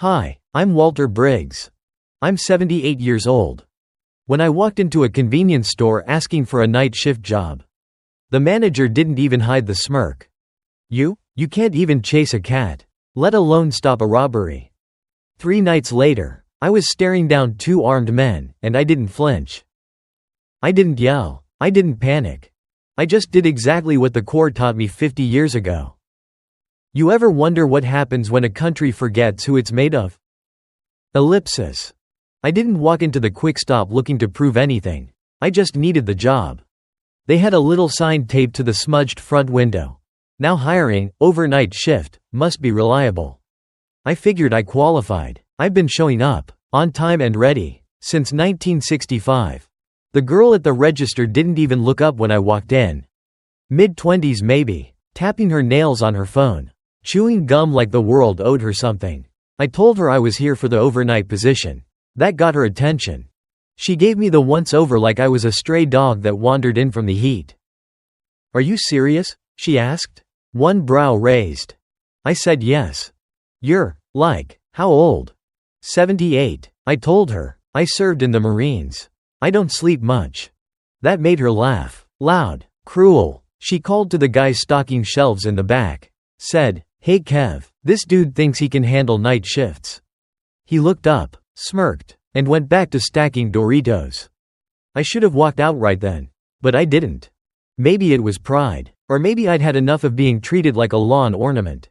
Hi, I'm Walter Briggs. I'm 78 years old. When I walked into a convenience store asking for a night shift job, the manager didn't even hide the smirk. You can't even chase a cat, let alone stop a robbery. 3 nights later, I was staring down 2 armed men, and I didn't flinch. I didn't yell. I didn't panic. I just did exactly what the Corps taught me 50 years ago. You ever wonder what happens when a country forgets who it's made of? Ellipsis. I didn't walk into the quick stop looking to prove anything. I just needed the job. They had a little sign taped to the smudged front window. Now hiring, overnight shift, must be reliable. I figured I qualified. I've been showing up, on time and ready, since 1965. The girl at the register didn't even look up when I walked in. Mid-20s maybe, tapping her nails on her phone, chewing gum like the world owed her something. I told her I was here for the overnight position. That got her attention. She gave me the once-over like I was a stray dog that wandered in from the heat. "Are you serious?" she asked. One brow raised. I said yes. "You're, how old?" 78. I told her. I served in the Marines. I don't sleep much. That made her laugh. Loud, cruel. She called to the guy stocking shelves in the back. Said, "Hey Kev, this dude thinks he can handle night shifts." He looked up, smirked, and went back to stacking Doritos. I should have walked out right then. But I didn't. Maybe it was pride. Or maybe I'd had enough of being treated like a lawn ornament.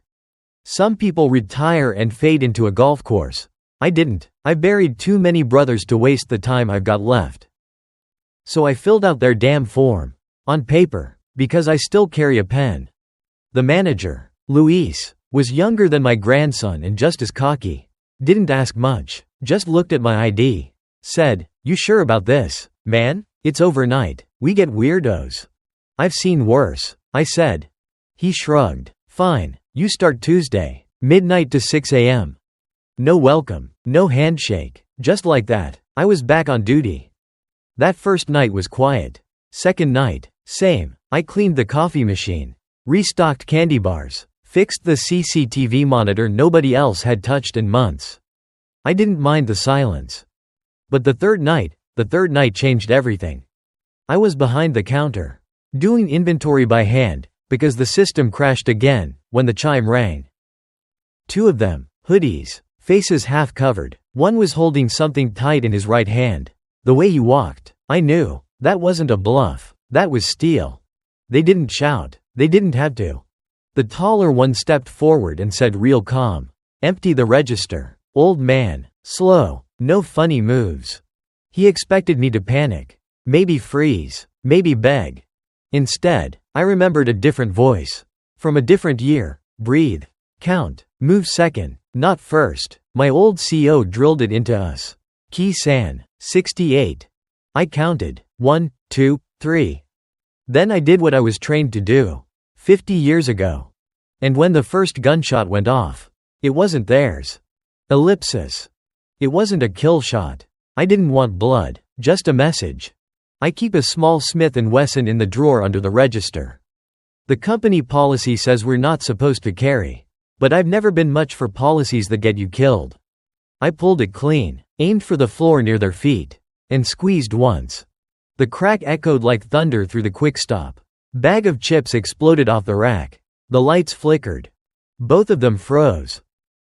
Some people retire and fade into a golf course. I didn't. I've buried too many brothers to waste the time I've got left. So I filled out their damn form. On paper. Because I still carry a pen. The manager, Luis, was younger than my grandson and just as cocky. Didn't ask much. Just looked at my ID. Said, "You sure about this, man? It's overnight. We get weirdos." "I've seen worse," I said. He shrugged. "Fine. You start Tuesday, midnight to 6 a.m. No welcome, no handshake. Just like that, I was back on duty. That first night was quiet. Second night, same. I cleaned the coffee machine, restocked candy bars, fixed the CCTV monitor nobody else had touched in months. I didn't mind the silence. But the third night changed everything. I was behind the counter, doing inventory by hand, because the system crashed again, when the chime rang. 2 of them, hoodies, faces half covered. One was holding something tight in his right hand. The way he walked, I knew, that wasn't a bluff, that was steel. They didn't shout, they didn't have to. The taller one stepped forward and said real calm, "Empty the register, old man, slow, no funny moves." He expected me to panic, maybe freeze, maybe beg. Instead, I remembered a different voice. From a different year. Breathe. Count. Move second, not first. My old CO drilled it into us. Ki-san, 68. I counted. 1, 2, 3. Then I did what I was trained to do. 50 years ago. And when the first gunshot went off, it wasn't theirs. Ellipsis. It wasn't a kill shot. I didn't want blood, just a message. I keep a small Smith & Wesson in the drawer under the register. The company policy says we're not supposed to carry. But I've never been much for policies that get you killed. I pulled it clean, aimed for the floor near their feet, and squeezed once. The crack echoed like thunder through the quick stop. Bag of chips exploded off the rack. The lights flickered. Both of them froze.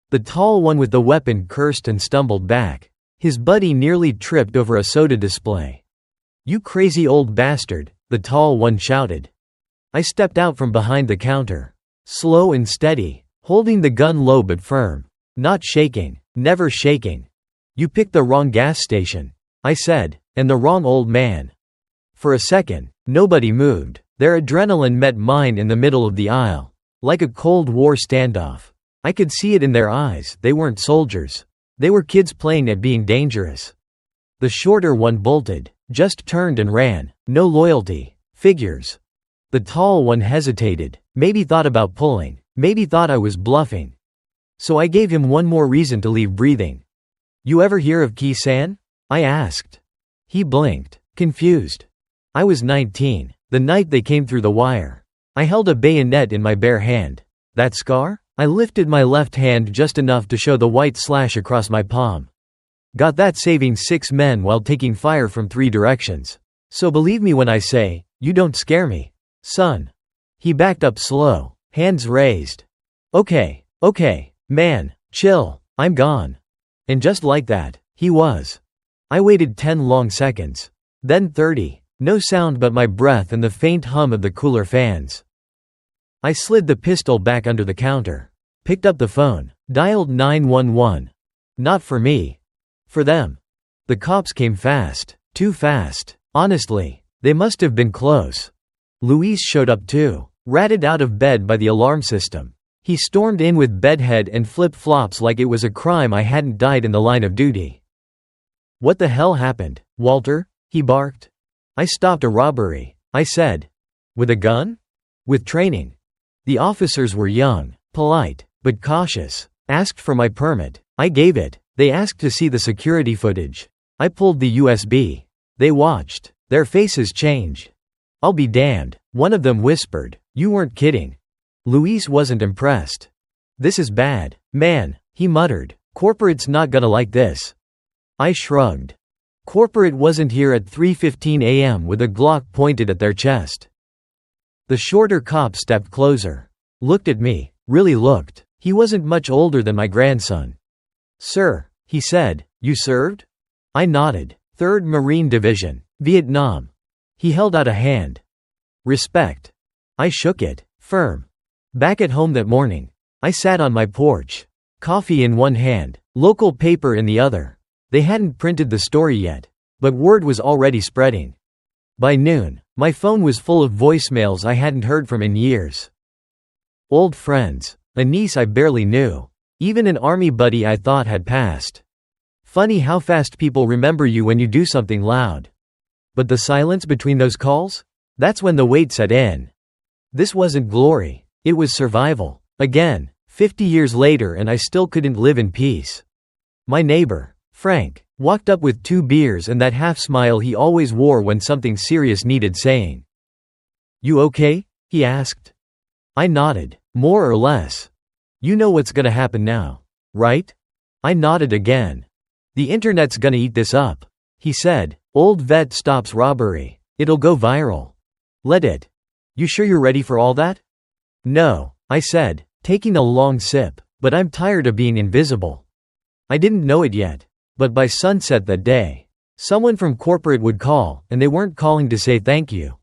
The tall one with the weapon cursed and stumbled back. His buddy nearly tripped over a soda display. "You crazy old bastard," the tall one shouted. I stepped out from behind the counter. Slow and steady, holding the gun low but firm. Not shaking, never shaking. "You picked the wrong gas station," I said, "and the wrong old man." For a second, nobody moved. Their adrenaline met mine in the middle of the aisle. Like a Cold War standoff. I could see it in their eyes. They weren't soldiers. They were kids playing at being dangerous. The shorter one bolted, just turned and ran. No loyalty. Figures. The tall one hesitated, maybe thought about pulling, maybe thought I was bluffing. So I gave him one more reason to leave breathing. "You ever hear of Ki-san?" I asked. He blinked, confused. I was 19, the night they came through the wire. I held a bayonet in my bare hand. "That scar?" I lifted my left hand just enough to show the white slash across my palm. Got that saving 6 men while taking fire from 3 directions. So believe me when I say, you don't scare me, son. He backed up slow, hands raised. Okay, man, chill, I'm gone. And just like that, he was. I waited 10 long seconds. Then 30. No sound but my breath and the faint hum of the cooler fans. I slid the pistol back under the counter. Picked up the phone. Dialed 911. Not for me. For them. The cops came fast. Too fast. Honestly, they must have been close. Luis showed up too. Ratted out of bed by the alarm system. He stormed in with bedhead and flip-flops like it was a crime I hadn't died in the line of duty. What the hell happened, Walter? He barked. I stopped a robbery, I said. With a gun? With training. The officers were young, polite, but cautious. Asked for my permit. I gave it. They asked to see the security footage. I pulled the USB. They watched. Their faces changed. I'll be damned, one of them whispered. You weren't kidding. Luis wasn't impressed. This is bad, man, he muttered. Corporate's not gonna like this. I shrugged. Corporate wasn't here at 3:15 a.m. with a Glock pointed at their chest. The shorter cop stepped closer. Looked at me. Really looked. He wasn't much older than my grandson. Sir, he said, you served? I nodded. 3rd Marine Division, Vietnam. He held out a hand. Respect. I shook it, firm. Back at home that morning, I sat on my porch. Coffee in one hand, local paper in the other. They hadn't printed the story yet, but word was already spreading. By noon, my phone was full of voicemails I hadn't heard from in years. Old friends, a niece I barely knew, even an army buddy I thought had passed. Funny how fast people remember you when you do something loud. But the silence between those calls? That's when the weight set in. This wasn't glory, it was survival. Again, 50 years later and I still couldn't live in peace. My neighbor, Frank, walked up with 2 beers and that half smile he always wore when something serious needed saying. You okay? He asked. I nodded, more or less. You know what's gonna happen now, right? I nodded again. The internet's gonna eat this up, he said. Old vet stops robbery. It'll go viral. Let it. You sure you're ready for all that? No, I said, taking a long sip, but I'm tired of being invisible. I didn't know it yet, but by sunset that day, someone from corporate would call, and they weren't calling to say thank you.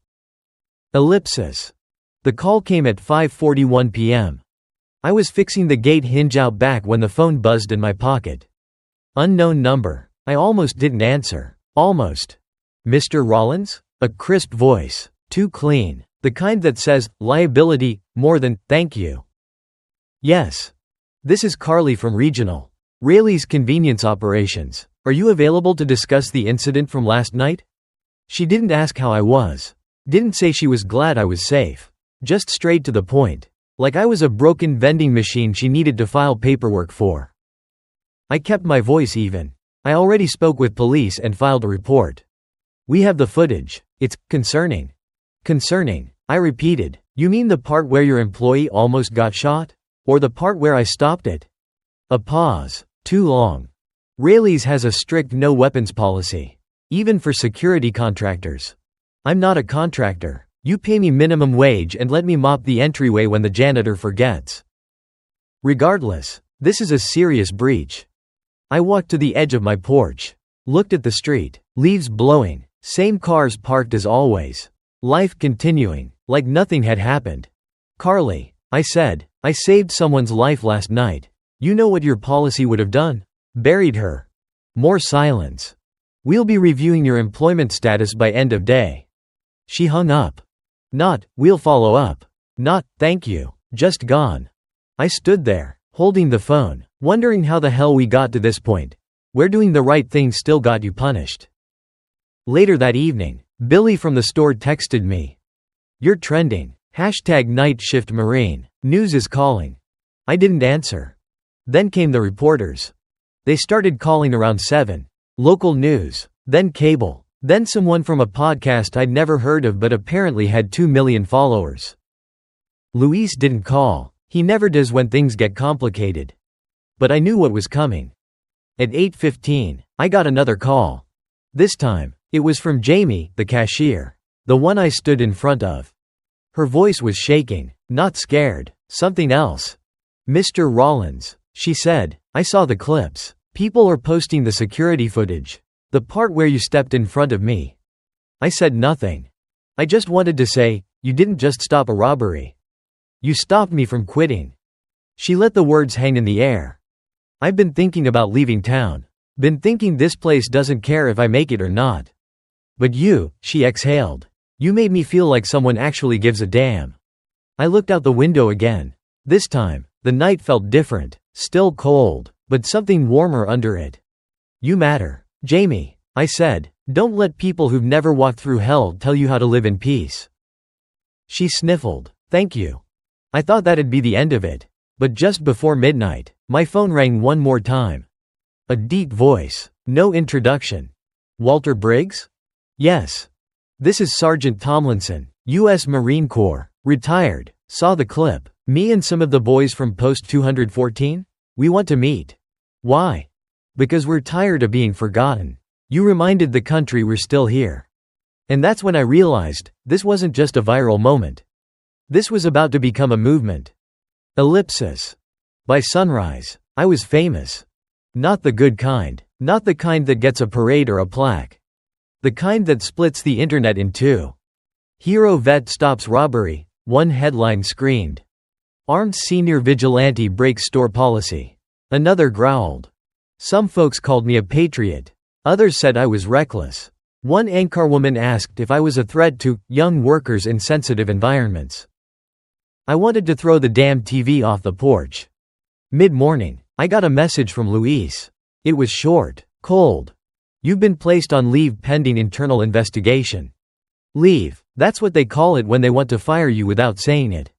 Ellipsis. The call came at 5:41 p.m. I was fixing the gate hinge out back when the phone buzzed in my pocket. Unknown number. I almost didn't answer. Almost. Mr. Rollins? A crisp voice. Too clean. The kind that says, liability, more than, thank you. Yes. This is Carly from Regional. Rayleigh's Convenience Operations. Are you available to discuss the incident from last night? She didn't ask how I was. Didn't say she was glad I was safe. Just straight to the point. Like I was a broken vending machine she needed to file paperwork for. I kept my voice even. I already spoke with police and filed a report. We have the footage. It's concerning. Concerning, I repeated. You mean the part where your employee almost got shot? Or the part where I stopped it? A pause. Too long. Rayleigh's has a strict no weapons policy. Even for security contractors. I'm not a contractor. You pay me minimum wage and let me mop the entryway when the janitor forgets. Regardless, this is a serious breach. I walked to the edge of my porch. Looked at the street. Leaves blowing. Same cars parked as always. Life continuing, like nothing had happened. Carly, I said, I saved someone's life last night. You know what your policy would have done? Buried her. More silence. We'll be reviewing your employment status by end of day. She hung up. Not, we'll follow up. Not, thank you. Just gone. I stood there, holding the phone, wondering how the hell we got to this point, where doing the right thing still got you punished. Later that evening, Billy from the store texted me. You're trending. #night shift marine. News is calling. I didn't answer. Then came the reporters. They started calling around 7. Local news. Then cable. Then someone from a podcast I'd never heard of but apparently had 2 million followers. Luis didn't call. He never does when things get complicated. But I knew what was coming. At 8:15, I got another call. This time, it was from Jamie, the cashier. The one I stood in front of. Her voice was shaking, not scared, something else. "Mr. Rollins," she said, "I saw the clips. People are posting the security footage. The part where you stepped in front of me." I said nothing. I just wanted to say, "You didn't just stop a robbery. You stopped me from quitting." She let the words hang in the air. "I've been thinking about leaving town. Been thinking this place doesn't care if I make it or not. But you," she exhaled. "You made me feel like someone actually gives a damn." I looked out the window again. This time, the night felt different, still cold, but something warmer under it. "You matter, Jamie," I said. "Don't let people who've never walked through hell tell you how to live in peace." She sniffled. "Thank you." I thought that'd be the end of it. But just before midnight, my phone rang one more time. A deep voice. No introduction. "Walter Briggs?" "Yes. This is Sergeant Tomlinson, U.S. Marine Corps, retired. Saw the clip. Me and some of the boys from Post 214? We want to meet." "Why?" "Because we're tired of being forgotten. You reminded the country we're still here." And that's when I realized, this wasn't just a viral moment. This was about to become a movement. Ellipsis. By sunrise, I was famous. Not the good kind. Not the kind that gets a parade or a plaque. The kind that splits the internet in two. "Hero vet stops robbery," one headline screamed. "Armed senior vigilante breaks store policy." Another growled. Some folks called me a patriot. Others said I was reckless. One anchorwoman asked if I was a threat to young workers in sensitive environments. I wanted to throw the damn TV off the porch. Mid-morning, I got a message from Luis. It was short, cold. "You've been placed on leave pending internal investigation." Leave, that's what they call it when they want to fire you without saying it.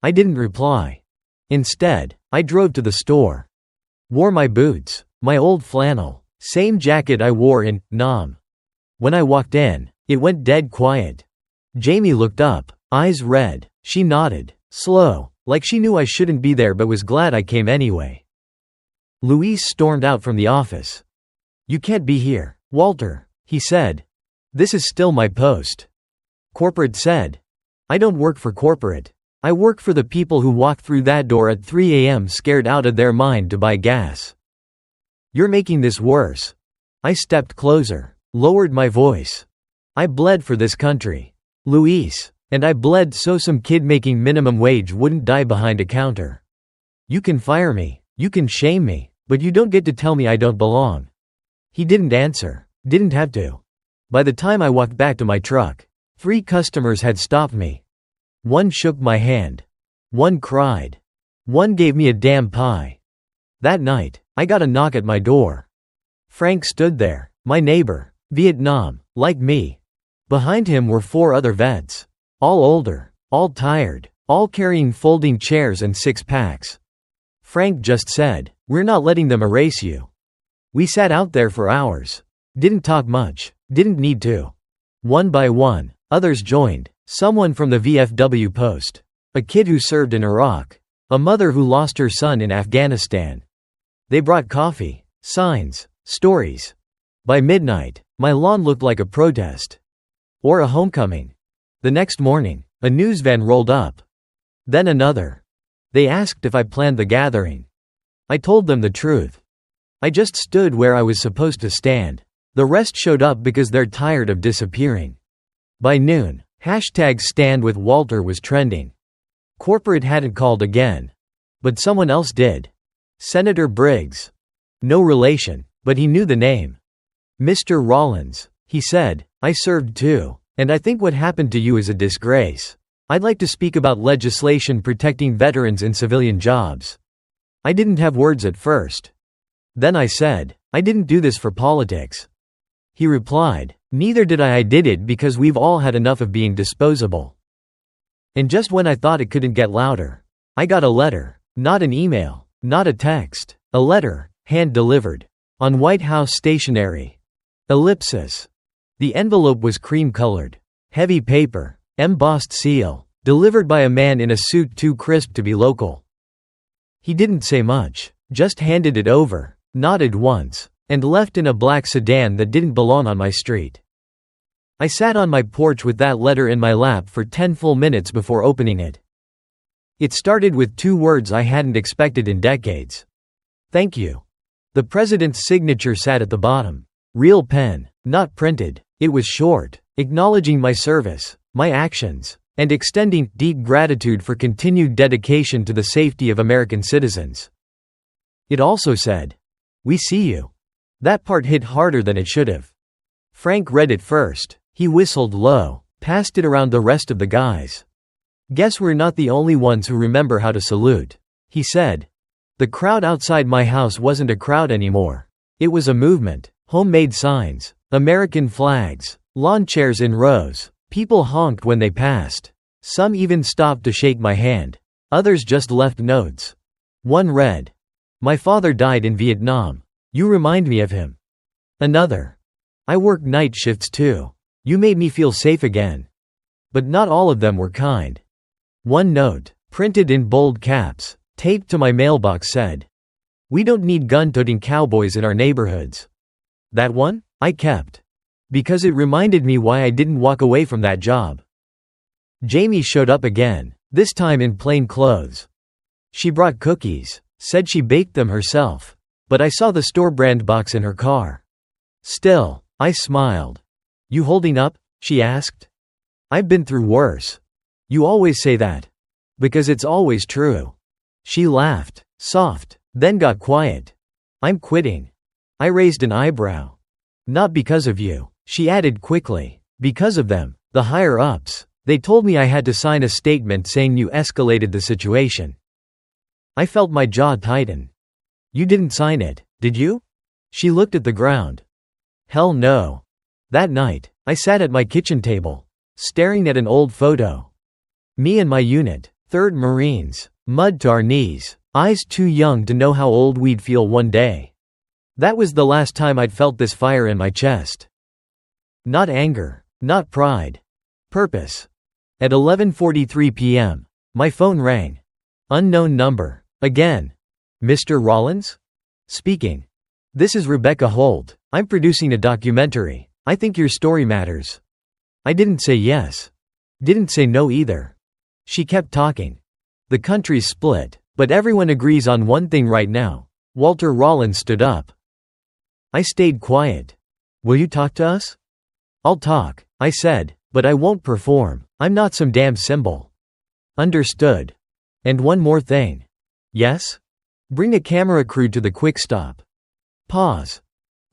I didn't reply. Instead, I drove to the store. Wore my boots, my old flannel, same jacket I wore in Nam. When I walked in, it went dead quiet. Jamie looked up, eyes red. She nodded, slow, like she knew I shouldn't be there but was glad I came anyway. Luis stormed out from the office. "You can't be here, Walter," he said. "This is still my post." Corporate said. "I don't work for corporate. I work for the people who walk through that door at 3 a.m. scared out of their mind to buy gas." "You're making this worse." I stepped closer, lowered my voice. "I bled for this country, Luis. And I bled so some kid making minimum wage wouldn't die behind a counter. You can fire me, you can shame me, but you don't get to tell me I don't belong." He didn't answer, didn't have to. By the time I walked back to my truck, 3 customers had stopped me. One shook my hand. One cried. One gave me a damn pie. That night, I got a knock at my door. Frank stood there, my neighbor, Vietnam, like me. Behind him were 4 other vets. All older, all tired, all carrying folding chairs and 6-packs. Frank just said, "We're not letting them erase you." We sat out there for hours. Didn't talk much, didn't need to. One by one, others joined. Someone from the VFW post. A kid who served in Iraq. A mother who lost her son in Afghanistan. They brought coffee, signs, stories. By midnight, my lawn looked like a protest. Or a homecoming. The next morning, a news van rolled up. Then another. They asked if I planned the gathering. I told them the truth. I just stood where I was supposed to stand. The rest showed up because they're tired of disappearing. By noon, #StandWithWalter was trending. Corporate hadn't called again. But someone else did. Senator Briggs. No relation, but he knew the name. "Mr. Rollins," he said, "I served too. And I think what happened to you is a disgrace. I'd like to speak about legislation protecting veterans in civilian jobs." I didn't have words at first. Then I said, "I didn't do this for politics." He replied, "Neither did I did it because we've all had enough of being disposable." And just when I thought it couldn't get louder, I got a letter, not an email, not a text, a letter, hand-delivered, on White House stationery. Ellipsis. The envelope was cream-colored. Heavy paper. Embossed seal. Delivered by a man in a suit too crisp to be local. He didn't say much, just handed it over, nodded once, and left in a black sedan that didn't belong on my street. I sat on my porch with that letter in my lap for 10 full minutes before opening it. It started with 2 words I hadn't expected in decades. Thank you. The president's signature sat at the bottom. Real pen, not printed. It was short, acknowledging my service, my actions, and extending deep gratitude for continued dedication to the safety of American citizens. It also said, "We see you." That part hit harder than it should have. Frank read it first. He whistled low, passed it around the rest of the guys. "Guess we're not the only ones who remember how to salute," he said. The crowd outside my house wasn't a crowd anymore. It was a movement. Homemade signs, American flags, lawn chairs in rows. People honked when they passed. Some even stopped to shake my hand. Others just left notes. One read, "My father died in Vietnam. You remind me of him." Another, "I work night shifts too. You made me feel safe again." But not all of them were kind. One note, printed in bold caps, taped to my mailbox said, "We don't need gun-toting cowboys in our neighborhoods." That one, I kept. Because it reminded me why I didn't walk away from that job. Jamie showed up again, this time in plain clothes. She brought cookies, said she baked them herself. But I saw the store-brand box in her car. Still, I smiled. "You holding up?" she asked. "I've been through worse." "You always say that." "Because it's always true." She laughed, soft, then got quiet. "I'm quitting." I raised an eyebrow. "Not because of you," she added quickly. "Because of them, the higher-ups. They told me I had to sign a statement saying you escalated the situation." I felt my jaw tighten. "You didn't sign it, did you?" She looked at the ground. "Hell no." That night, I sat at my kitchen table, staring at an old photo. Me and my unit, 3rd Marines, mud to our knees, eyes too young to know how old we'd feel one day. That was the last time I'd felt this fire in my chest. Not anger, not pride. Purpose. At 11:43 p.m., my phone rang. Unknown number. Again. "Mr. Rollins?" Speaking. "This is Rebecca Holt. I'm producing a documentary. I think your story matters." I didn't say yes. Didn't say no either. She kept talking. "The country's split, but everyone agrees on one thing right now." Walter Rollins stood up. I stayed quiet. "Will you talk to us?" "I'll talk," I said, "but I won't perform. I'm not some damn symbol." "Understood. And one more thing." "Yes?" "Bring a camera crew to the quick stop." Pause.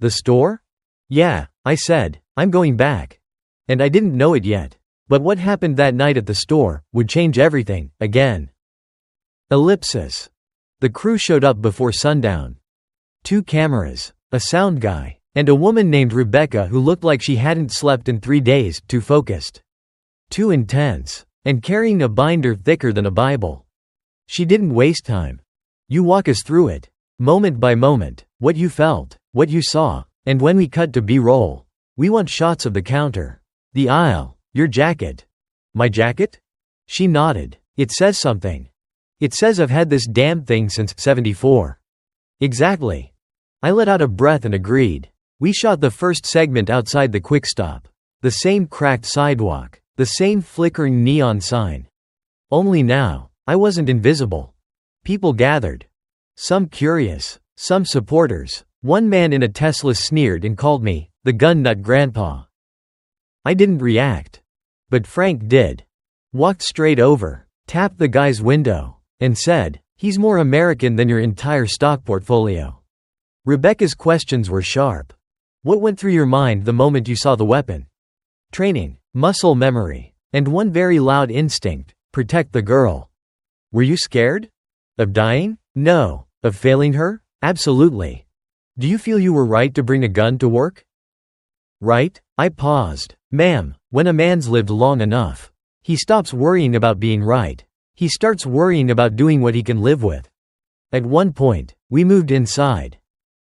"The store?" "Yeah," I said, "I'm going back." And I didn't know it yet. But what happened that night at the store would change everything, again. Ellipsis. The crew showed up before sundown. 2 cameras, a sound guy, and a woman named Rebecca who looked like she hadn't slept in 3 days, too focused. Too intense. And carrying a binder thicker than a Bible. She didn't waste time. "You walk us through it. Moment by moment, what you felt, what you saw, and when we cut to B-roll. We want shots of the counter. The aisle. Your jacket." "My jacket?" She nodded. "It says something. It says I've had this damn thing since '74. "Exactly." I let out a breath and agreed. We shot the first segment outside the quick stop. The same cracked sidewalk. The same flickering neon sign. Only now, I wasn't invisible. People gathered. Some curious, some supporters. One man in a Tesla sneered and called me, the gun nut grandpa. I didn't react. But Frank did. Walked straight over, tapped the guy's window, and said, "He's more American than your entire stock portfolio." Rebecca's questions were sharp. "What went through your mind the moment you saw the weapon?" "Training, muscle memory, and one very loud instinct, protect the girl." "Were you scared?" "Of dying? No. Of failing her? Absolutely." "Do you feel you were right to bring a gun to work?" "Right?" I paused. "Ma'am, when a man's lived long enough, he stops worrying about being right. He starts worrying about doing what he can live with." At one point, we moved inside.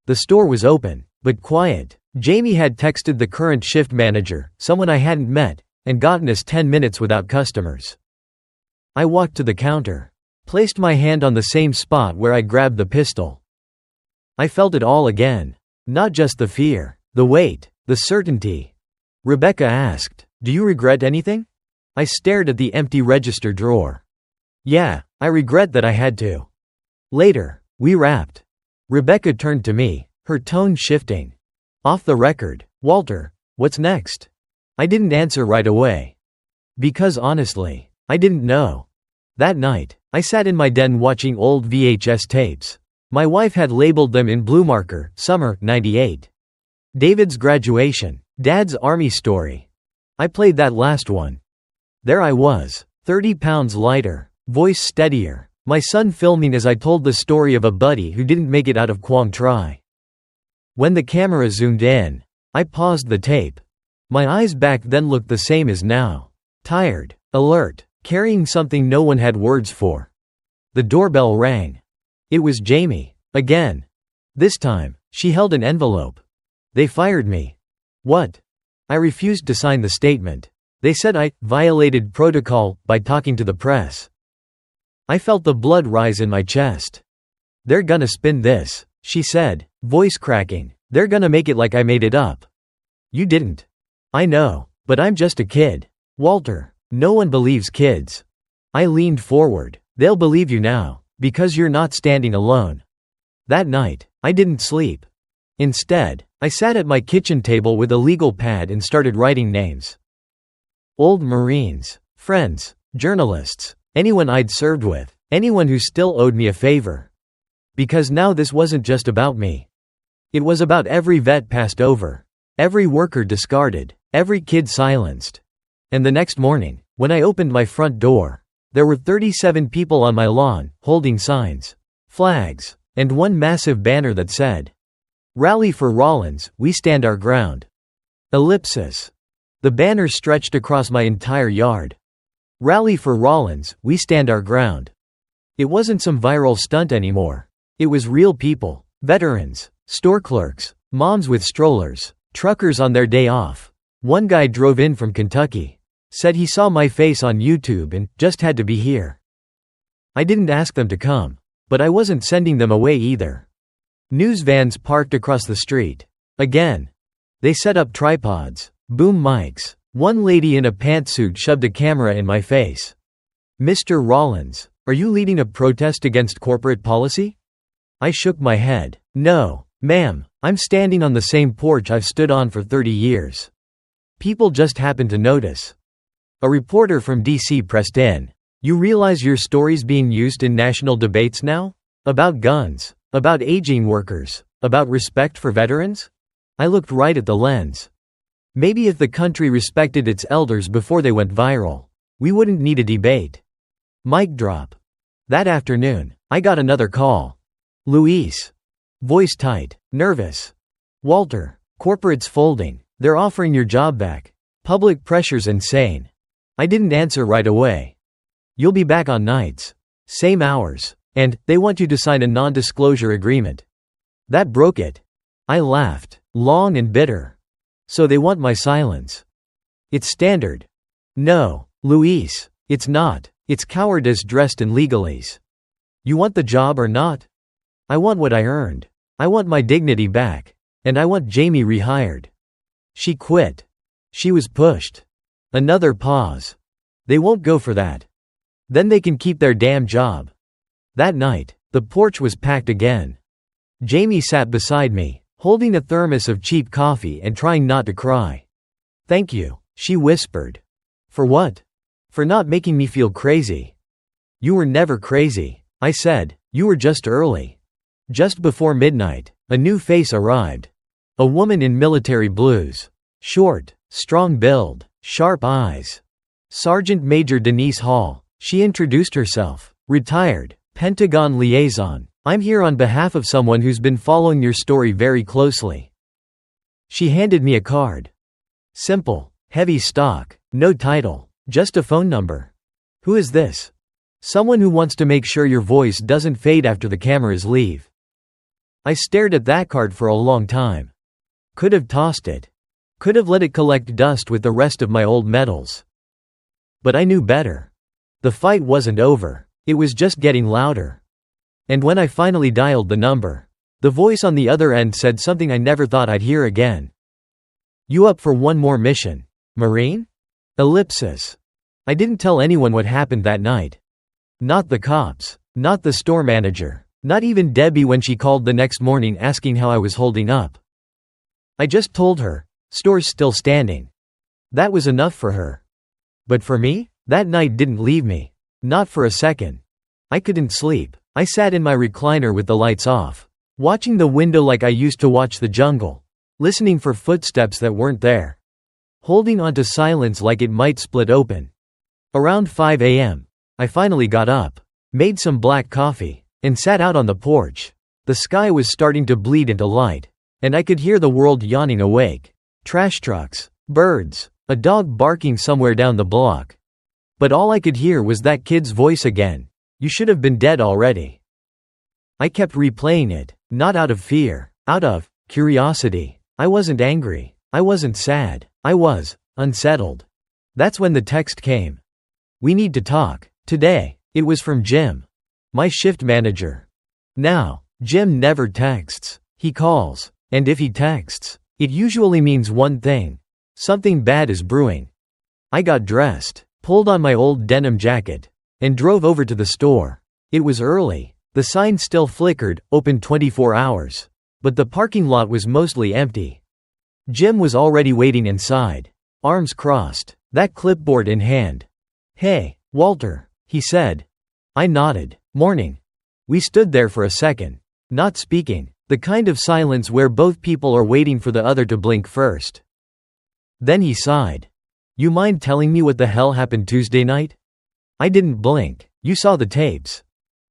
The store was open, but quiet. Jamie had texted the current shift manager, someone I hadn't met, and gotten us 10 minutes without customers. I walked to the counter. Placed my hand on the same spot where I grabbed the pistol. I felt it all again. Not just the fear, the weight, the certainty. Rebecca asked, "Do you regret anything?" I stared at the empty register drawer. "Yeah, I regret that I had to." Later, we wrapped. Rebecca turned to me, her tone shifting. "Off the record, Walter, what's next?" I didn't answer right away. Because honestly, I didn't know. That night, I sat in my den watching old VHS tapes. My wife had labeled them in blue marker, summer, '98. David's graduation, Dad's army story. I played that last one. There I was, 30 pounds lighter, voice steadier, my son filming as I told the story of a buddy who didn't make it out of Quang Tri. When the camera zoomed in, I paused the tape. My eyes back then looked the same as now. Tired, alert, carrying something no one had words for. The doorbell rang. It was Jamie, again. This time, she held an envelope. "They fired me." "What?" I refused to sign the statement. They said I violated protocol by talking to the press. I felt the blood rise in my chest. "They're gonna spin this," she said, voice cracking. "They're gonna make it like I made it up." "You didn't." "I know, but I'm just a kid. Walter, no one believes kids." I leaned forward. "They'll believe you now, because you're not standing alone." That night, I didn't sleep. Instead, I sat at my kitchen table with a legal pad and started writing names. Old Marines, friends, journalists, anyone I'd served with, anyone who still owed me a favor. Because now this wasn't just about me. It was about every vet passed over, every worker discarded, every kid silenced. And the next morning, when I opened my front door, there were 37 people on my lawn, holding signs, flags, and one massive banner that said, "Rally for Rollins, we stand our ground." Ellipsis. The banner stretched across my entire yard. "Rally for Rollins, we stand our ground." It wasn't some viral stunt anymore. It was real people, veterans, store clerks, moms with strollers, truckers on their day off. One guy drove in from Kentucky. Said he saw my face on YouTube and just had to be here. I didn't ask them to come, but I wasn't sending them away either. News vans parked across the street. Again. They set up tripods, boom mics. One lady in a pantsuit shoved a camera in my face. "Mr. Rollins, are you leading a protest against corporate policy?" I shook my head. "No, ma'am, I'm standing on the same porch I've stood on for 30 years. People just happened to notice." A reporter from DC pressed in. "You realize your story's being used in national debates now? About guns, about aging workers, about respect for veterans?" I looked right at the lens. Maybe if the country respected its elders before they went viral, we wouldn't need a debate. Mic drop. That afternoon, I got another call. "Luis." Voice tight, nervous. "Walter, corporate's folding. They're offering your job back. Public pressure's insane." I didn't answer right away. "You'll be back on nights. Same hours. And they want you to sign a non-disclosure agreement." That broke it. I laughed, long and bitter. "So they want my silence." "It's standard." "No, Luis, it's not. It's cowardice dressed in legalese. You want the job or not?" "I want what I earned. I want my dignity back. And I want Jamie rehired." She quit. She was pushed. Another pause. "They won't go for that. Then they can keep their damn job." That night, the porch was packed again. Jamie sat beside me, holding a thermos of cheap coffee and trying not to cry. "Thank you," she whispered. "For what?" "For not making me feel crazy." "You were never crazy," I said. "You were just early." Just before midnight, a new face arrived. A woman in military blues. Short, strong build, sharp eyes. Sergeant Major Denise Hall. She introduced herself. "Retired, Pentagon liaison. I'm here on behalf of someone who's been following your story very closely." She handed me a card. Simple, heavy stock, no title, just a phone number. "Who is this?" "Someone who wants to make sure your voice doesn't fade after the cameras leave." I stared at that card for a long time. Could have tossed it. Could have let it collect dust with the rest of my old medals. But I knew better. The fight wasn't over. It was just getting louder. And when I finally dialed the number, the voice on the other end said something I never thought I'd hear again. "You up for one more mission, Marine?" Ellipsis. I didn't tell anyone what happened that night. Not the cops. Not the store manager. Not even Debbie when she called the next morning asking how I was holding up. I just told her, "Store's still standing." That was enough for her. But for me, that night didn't leave me. Not for a second. I couldn't sleep. I sat in my recliner with the lights off, watching the window like I used to watch the jungle, listening for footsteps that weren't there, holding on to silence like it might split open. Around 5 a.m., I finally got up, made some black coffee, and sat out on the porch. The sky was starting to bleed into light, and I could hear the world yawning awake. Trash trucks, birds, a dog barking somewhere down the block. But all I could hear was that kid's voice again. "You should have been dead already." I kept replaying it, not out of fear, out of curiosity. I wasn't angry. I wasn't sad. I was unsettled. That's when the text came. "We need to talk. Today." It was from Jim, my shift manager. Now, Jim never texts. He calls. And if he texts, it usually means one thing. Something bad is brewing. I got dressed, pulled on my old denim jacket, and drove over to the store. It was early. The sign still flickered, open 24 hours. But the parking lot was mostly empty. Jim was already waiting inside, arms crossed, that clipboard in hand. "Hey, Walter," he said. I nodded. "Morning." We stood there for a second, not speaking, the kind of silence where both people are waiting for the other to blink first. Then he sighed. "You mind telling me what the hell happened Tuesday night?" I didn't blink. "You saw the tapes."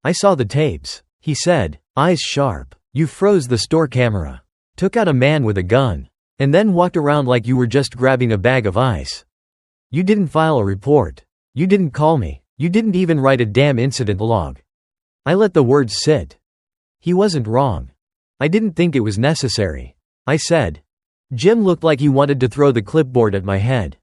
"I saw the tapes," he said, eyes sharp. "You froze the store camera, took out a man with a gun, and then walked around like you were just grabbing a bag of ice. You didn't file a report. You didn't call me. You didn't even write a damn incident log." I let the words sit. He wasn't wrong. I didn't think it was necessary. I said. Jim looked like he wanted to throw the clipboard at my head.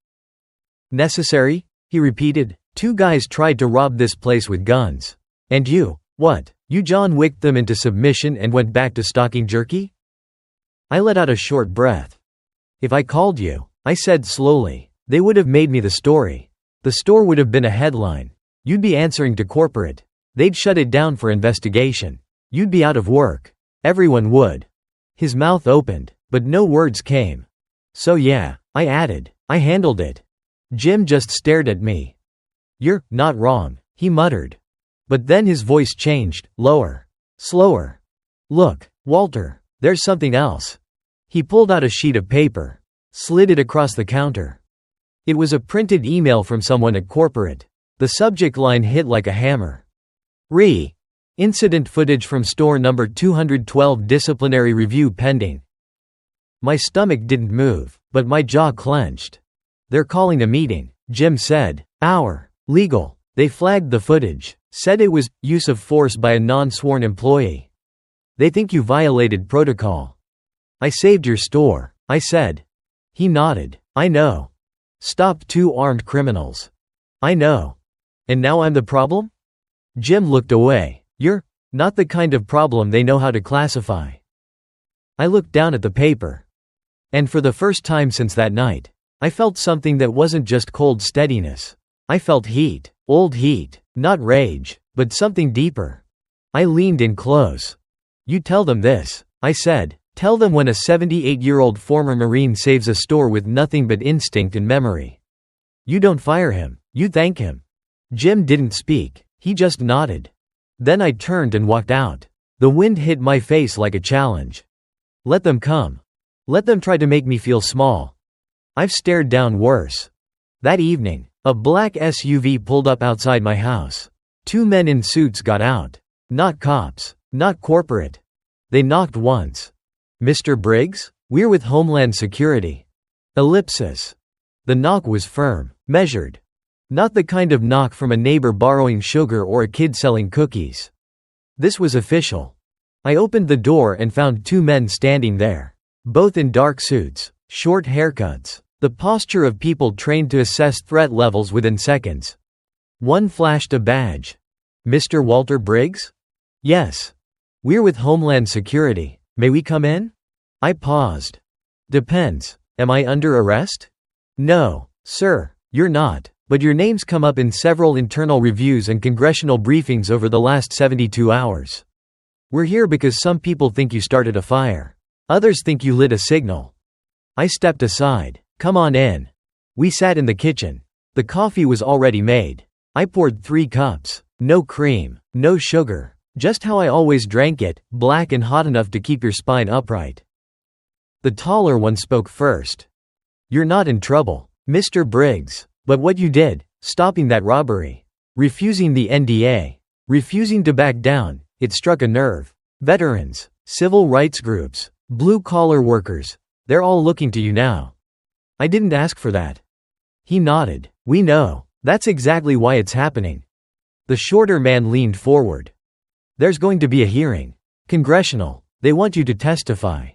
"Necessary?" he repeated. "Two guys tried to rob this place with guns. And you, what? You John Wicked them into submission and went back to stocking jerky?" I let out a short breath. "If I called you," I said slowly, "they would have made me the story. The store would have been a headline. You'd be answering to corporate. They'd shut it down for investigation. You'd be out of work. Everyone would." His mouth opened, but no words came. "So yeah," I added, "I handled it." Jim just stared at me. "You're not wrong," he muttered. But then his voice changed, lower, slower. "Look, Walter, there's something else." He pulled out a sheet of paper, slid it across the counter. It was a printed email from someone at corporate. The subject line hit like a hammer. Incident footage from store number 212, disciplinary review pending. My stomach didn't move, but my jaw clenched. "They're calling a meeting," Jim said. Legal. They flagged the footage, said it was use of force by a non-sworn employee. "They think you violated protocol." "I saved your store," I said. He nodded. "I know. Stopped 2 armed criminals." "I know. And now I'm the problem?" Jim looked away. "You're not the kind of problem they know how to classify." I looked down at the paper. And for the first time since that night, I felt something that wasn't just cold steadiness. I felt heat, old heat, not rage, but something deeper. I leaned in close. "You tell them this," I said. "Tell them when a 78-year-old former Marine saves a store with nothing but instinct and memory. You don't fire him, you thank him." Jim didn't speak, he just nodded. Then I turned and walked out. The wind hit my face like a challenge. Let them come. Let them try to make me feel small. I've stared down worse. That evening, a black SUV pulled up outside my house. 2 men in suits got out. Not cops, not corporate. They knocked once. "Mr. Briggs? We're with Homeland Security." Ellipsis. The knock was firm, measured. Not the kind of knock from a neighbor borrowing sugar or a kid selling cookies. This was official. I opened the door and found 2 men standing there. Both in dark suits, short haircuts, the posture of people trained to assess threat levels within seconds. One flashed a badge. "Mr. Walter Briggs?" "Yes. We're with Homeland Security. May we come in?" I paused. "Depends. Am I under arrest?" "No, sir, you're not, but your name's come up in several internal reviews and congressional briefings over the last 72 hours. We're here because some people think you started a fire. Others think you lit a signal." I stepped aside. "Come on in." We sat in the kitchen. The coffee was already made. I poured 3 cups. No cream, no sugar. Just how I always drank it, black and hot enough to keep your spine upright. The taller one spoke first. "You're not in trouble, Mr. Briggs. But what you did, stopping that robbery, refusing the NDA, refusing to back down, it struck a nerve. Veterans, civil rights groups, blue-collar workers, they're all looking to you now. I didn't ask for that." He nodded. "We know. That's exactly why it's happening." The shorter man leaned forward. "There's going to be a hearing. Congressional. They want you to testify."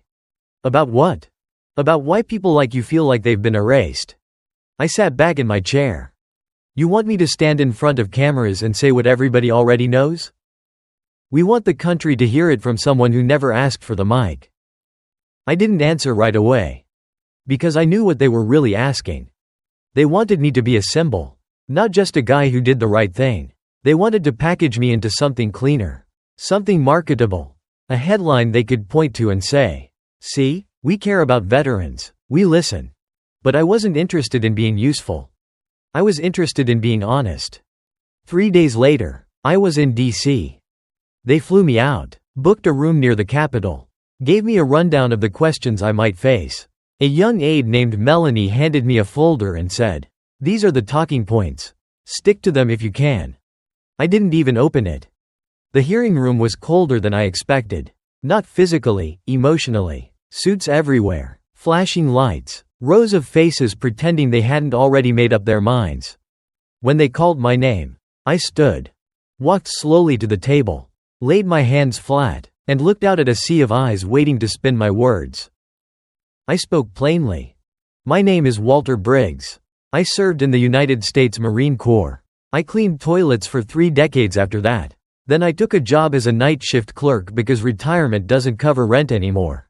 "About what?" "About why people like you feel like they've been erased." I sat back in my chair. "You want me to stand in front of cameras and say what everybody already knows?" "We want the country to hear it from someone who never asked for the mic." I didn't answer right away. Because I knew what they were really asking. They wanted me to be a symbol. Not just a guy who did the right thing. They wanted to package me into something cleaner. Something marketable. A headline they could point to and say, "See, we care about veterans. We listen." But I wasn't interested in being useful. I was interested in being honest. 3 days later, I was in D.C. They flew me out, booked a room near the Capitol, gave me a rundown of the questions I might face. A young aide named Melanie handed me a folder and said, "These are the talking points. Stick to them if you can." I didn't even open it. The hearing room was colder than I expected. Not physically, emotionally. Suits everywhere. Flashing lights. Rows of faces pretending they hadn't already made up their minds. When they called my name, I stood. Walked slowly to the table. Laid my hands flat. And looked out at a sea of eyes waiting to spin my words. I spoke plainly. "My name is Walter Briggs. I served in the United States Marine Corps. I cleaned toilets for 3 decades after that. Then I took a job as a night shift clerk because retirement doesn't cover rent anymore."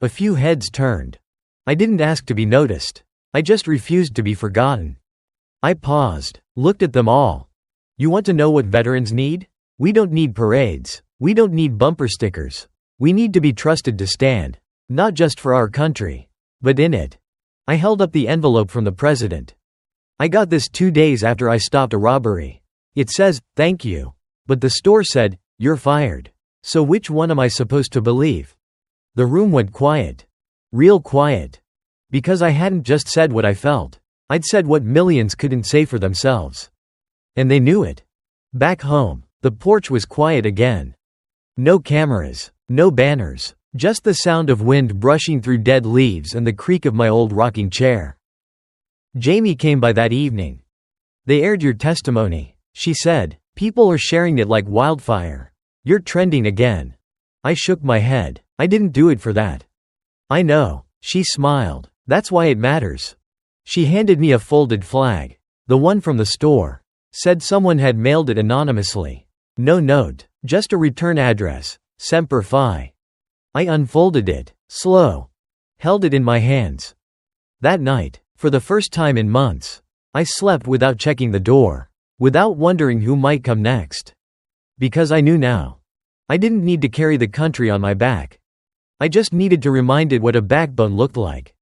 A few heads turned. I didn't ask to be noticed. I just refused to be forgotten. I paused, looked at them all. "You want to know what veterans need? We don't need parades. We don't need bumper stickers. We need to be trusted to stand, not just for our country, but in it." I held up the envelope from the president. "I got this 2 days after I stopped a robbery. It says, 'Thank you.' But the store said, 'You're fired.' So which one am I supposed to believe?" The room went quiet. Real quiet. Because I hadn't just said what I felt. I'd said what millions couldn't say for themselves. And they knew it. Back home, the porch was quiet again. No cameras, no banners, just the sound of wind brushing through dead leaves and the creak of my old rocking chair. Jamie came by that evening. "They aired your testimony," she said. "People are sharing it like wildfire. You're trending again." I shook my head. "I didn't do it for that." "I know," she smiled. "That's why it matters." She handed me a folded flag. The one from the store. Said someone had mailed it anonymously. No note, just a return address, Semper Fi. I unfolded it, slow. Held it in my hands. That night, for the first time in months, I slept without checking the door. Without wondering who might come next. Because I knew now. I didn't need to carry the country on my back. I just needed to remind it what a backbone looked like.